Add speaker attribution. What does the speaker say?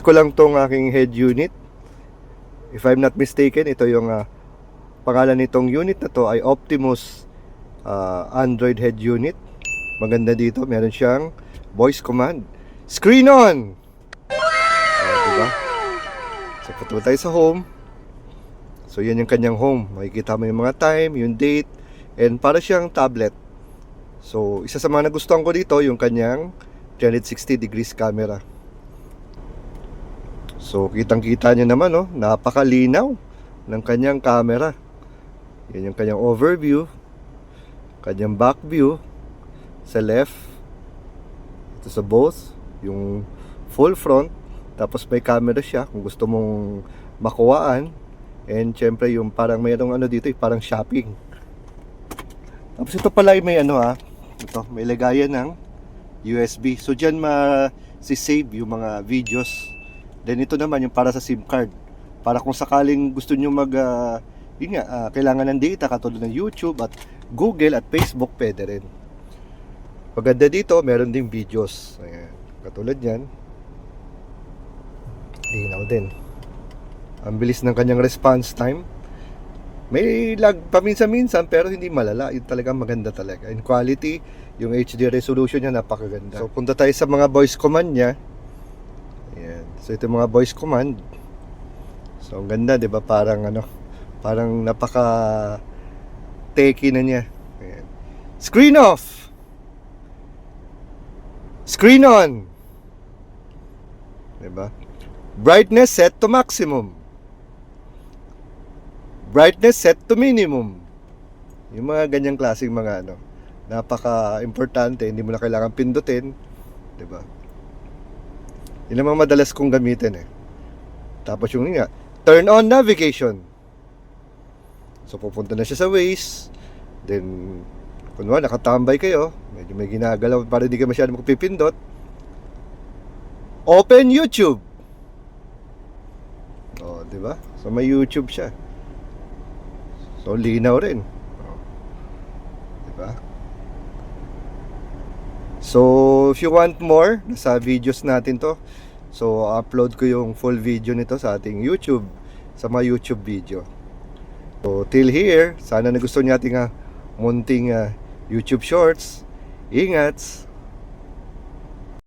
Speaker 1: ko lang tong aking head unit. If I'm not mistaken, ito yung pangalan nitong unit na to ay Optimus Android head unit. Maganda dito, meron siyang voice command. Screen on! Diba? So punta tayo sa home. So yan yung kanyang home. Makikita mo yung mga time, yung date, and para siyang tablet. So isa sa mga nagustuhan ko dito, yung kanyang 360 degrees camera. So kitang-kita nyo naman, no? Napakalinaw ng kanyang camera. Yan yung kanyang overview, kanyang back view sa left, ito sa both, yung full front, tapos may camera siya kung gusto mong makuhaan, and syempre yung parang mayroong ano dito, parang shopping. Tapos ito pala may ito, may lagayan ng USB. So dyan save yung mga videos. Then ito naman yung para sa SIM card. Para kung sakaling gusto nyo kailangan ng data katulad ng YouTube at Google at Facebook, pwede rin. Maganda dito, meron ding videos. Ayan, katulad yan. Linaw din. Ang bilis ng kanyang response time. May lag paminsan-minsan pero hindi malala. Yung talagang maganda talaga. In quality, yung HD resolution niya napakaganda. So punta tayo sa mga voice command niya. Ayan. So ito yung mga voice command. So ang ganda, 'di ba? Parang parang napaka techy na niya. Ayan. Screen off. Screen on. 'Di ba? Brightness set to maximum. Brightness set to minimum. Yung mga ganyang klaseng mga napaka-importante, hindi mo na kailangan pindutin, 'di ba? Yun ang mga madalas kong gamitin eh. Tapos yung turn on navigation. So pupunta na siya sa Waze. Then kunwari nakatambay kayo, medyo may ginagalaw para hindi ka masyadong magpipindot. Open YouTube. Oh, 'di ba? So may YouTube siya. So linaw rin. Oh. 'Di ba? So if you want more, nasa videos natin to. So upload ko yung full video nito sa ating YouTube, sa mga YouTube video. So till here, sana nagustuhan niyo ating munting YouTube shorts. Ingat!